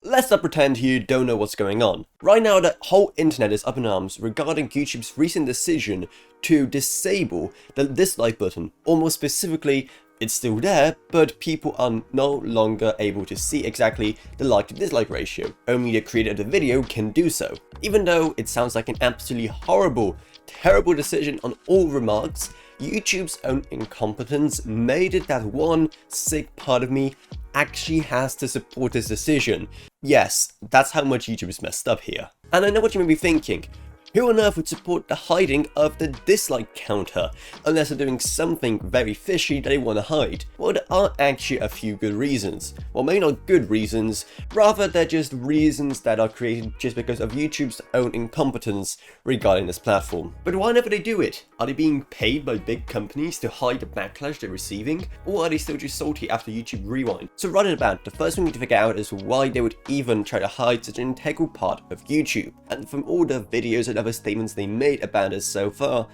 let's not pretend you don't know what's going on. Right now, the whole internet is up in arms regarding YouTube's recent decision to disable the dislike button, or more specifically, it's still there, but people are no longer able to see exactly the like to dislike ratio. Only the creator of the video can do so. Even though it sounds like an absolutely horrible, terrible decision on all remarks, YouTube's own incompetence made it that one sick part of me actually has to support this decision. Yes, that's how much YouTube is messed up here. And I know what you may be thinking. Who on earth would support the hiding of the dislike counter, unless they're doing something very fishy that they want to hide? Well, there are actually a few good reasons. Well, maybe not good reasons, rather they're just reasons that are created just because of YouTube's own incompetence regarding this platform. But why never they do it? Are they being paid by big companies to hide the backlash they're receiving? Or are they still just salty after YouTube Rewind? So right about, the first thing we need to figure out is why they would even try to hide such an integral part of YouTube. And from all the videos and other statements they made about us so far,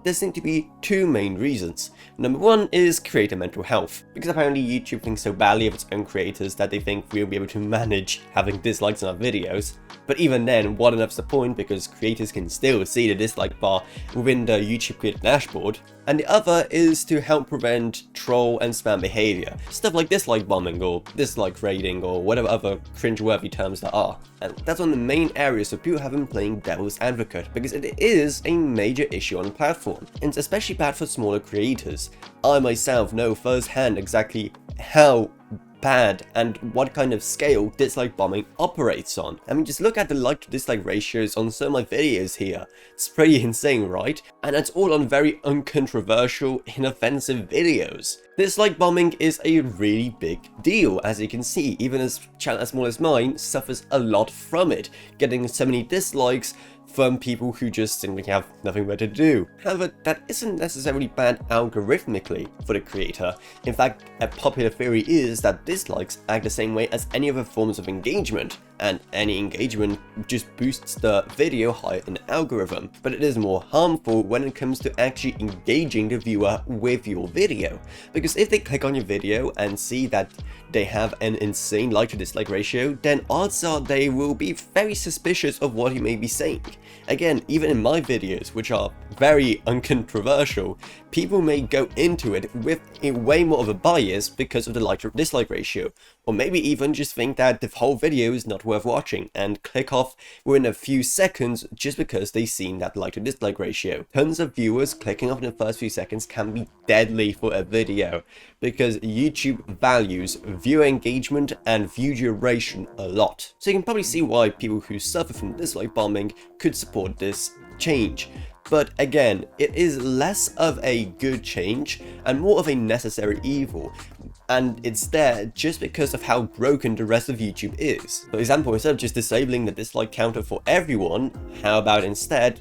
there seem to be two main reasons. Number one is creator mental health, because apparently YouTube thinks so badly of its own creators that they think we'll be able to manage having dislikes on our videos. But even then, what enough's the point, because creators can still see the dislike bar within the YouTube creator dashboard. And the other is to help prevent troll and spam behavior, stuff like dislike bombing or dislike raiding or whatever other cringe-worthy terms there are. And that's one of the main areas of people have been playing devil's advocate, because it is a major issue on the platform, and it's especially bad for smaller creators. I myself know firsthand exactly how bad and what kind of scale dislike bombing operates on. I mean, just look at the like to dislike ratios on some of my videos here. It's pretty insane, right? And it's all on very uncontroversial, inoffensive videos. Dislike bombing is a really big deal, as you can see. Even a channel as small as mine suffers a lot from it, getting so many dislikes from people who just simply have nothing better to do. However, that isn't necessarily bad algorithmically for the creator. In fact, a popular theory is that dislikes act the same way as any other forms of engagement, and any engagement just boosts the video higher in the algorithm. But it is more harmful when it comes to actually engaging the viewer with your video. Because if they click on your video and see that they have an insane like to dislike ratio, then odds are they will be very suspicious of what you may be saying. Again, even in my videos, which are very uncontroversial, people may go into it with a way more of a bias because of the like to dislike ratio, or maybe even just think that the whole video is not worth watching and click off within a few seconds just because they've seen that like to dislike ratio. Tons of viewers clicking off in the first few seconds can be deadly for a video, because YouTube values viewer engagement and view duration a lot. So you can probably see why people who suffer from dislike bombing could support this change. But again, it is less of a good change and more of a necessary evil, and it's there just because of how broken the rest of YouTube is. For example, instead of just disabling the dislike counter for everyone, how about instead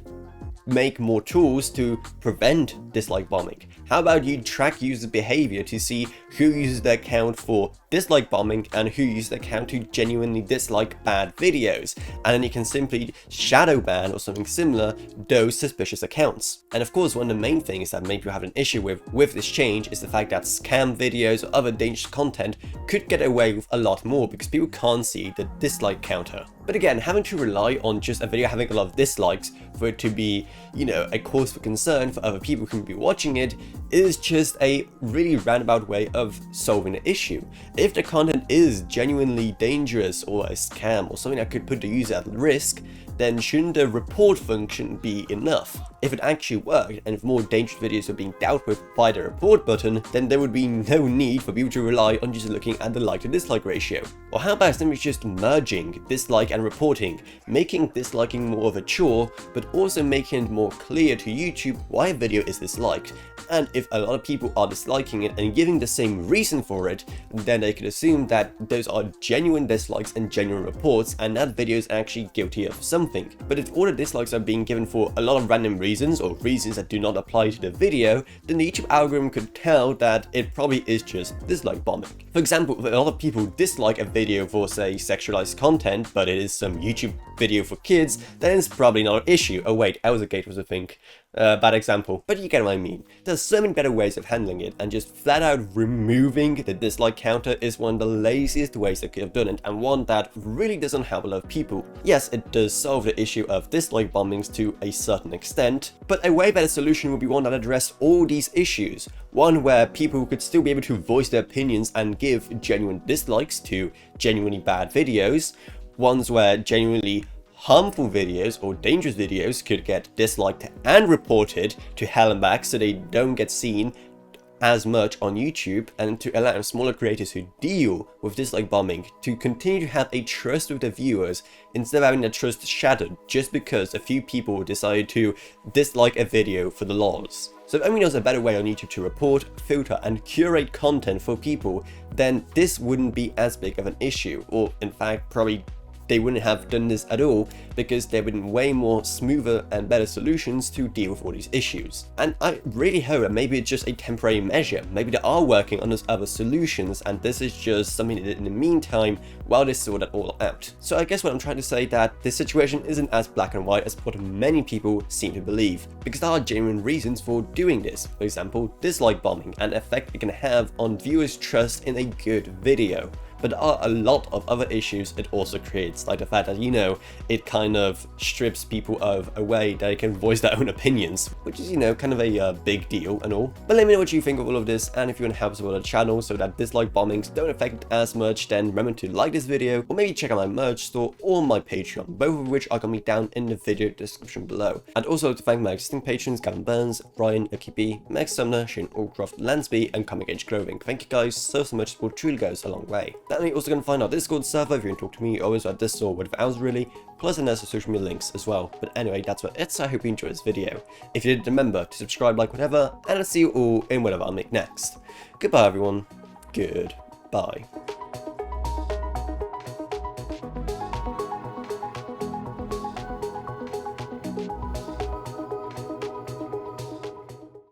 make more tools to prevent dislike bombing? How about you track user behavior to see who uses their account for dislike bombing and who uses their account to genuinely dislike bad videos, and then you can simply shadow ban or something similar those suspicious accounts. And of course, one of the main things that maybe you have an issue with this change is the fact that scam videos or other dangerous content could get away with a lot more because people can't see the dislike counter. But again, having to rely on just a video having a lot of dislikes for it to be, you know, a cause for concern for other people who can be watching it is just a really roundabout way of solving the issue. If the content is genuinely dangerous or a scam or something that could put the user at risk, then shouldn't the report function be enough? If it actually worked, and if more dangerous videos were being dealt with by the report button, then there would be no need for people to rely on just looking at the like to dislike ratio. Or how about simply just merging dislike and reporting, making disliking more of a chore, but also making it more clear to YouTube why a video is disliked. And if a lot of people are disliking it and giving the same reason for it, then they could assume that those are genuine dislikes and genuine reports, and that video is actually guilty of something. But if all the dislikes are being given for a lot of random reasons, or reasons that do not apply to the video, then the YouTube algorithm could tell that it probably is just dislike bombing. For example, if a lot of people dislike a video for, say, sexualized content, but it is some YouTube video for kids, then it's probably not an issue. Oh wait, Elzagate was a thing. Bad example, but you get what I mean. There's so many better ways of handling it, and just flat out removing the dislike counter is one of the laziest ways they could have done it, and one that really doesn't help a lot of people. Yes, it does solve the issue of dislike bombings to a certain extent, but a way better solution would be one that addressed all these issues. One where people could still be able to voice their opinions and give genuine dislikes to genuinely bad videos. Ones where genuinely harmful videos or dangerous videos could get disliked and reported to hell and back so they don't get seen as much on YouTube, and to allow smaller creators who deal with dislike bombing to continue to have a trust with their viewers instead of having their trust shattered just because a few people decided to dislike a video for the lols. So if anyone knows a better way on YouTube to report, filter and curate content for people, then this wouldn't be as big of an issue, or in fact probably they wouldn't have done this at all, because there would be way more smoother and better solutions to deal with all these issues. And I really hope that maybe it's just a temporary measure, maybe they are working on those other solutions and this is just something they did in the meantime while they sort that all out. So I guess what I'm trying to say that this situation isn't as black and white as what many people seem to believe, because there are genuine reasons for doing this. For example, dislike bombing and the effect it can have on viewers' trust in a good video. But there are a lot of other issues it also creates, like the fact that, you know, it kind of strips people of a way that they can voice their own opinions, which is, you know, kind of a big deal and all. But let me know what you think of all of this, and if you want to help support the channel so that dislike bombings don't affect it as much, then remember to like this video, or maybe check out my merch store or my Patreon, both of which are going to be down in the video description below. And also to thank my existing patrons, Gavin Burns, Brian, Akibi, Max Sumner, Shane Allcroft, Lansby, and Comic Age Clothing. Thank you guys so much, support truly goes a long way. Then you're also going to find our Discord server if you want to talk to me, always at this or whatever else really, plus and there's some social media links as well. But anyway, that's what it is. I hope you enjoyed this video. If you did, remember to subscribe, like, whatever, and I'll see you all in whatever I'll make next. Goodbye everyone. Goodbye.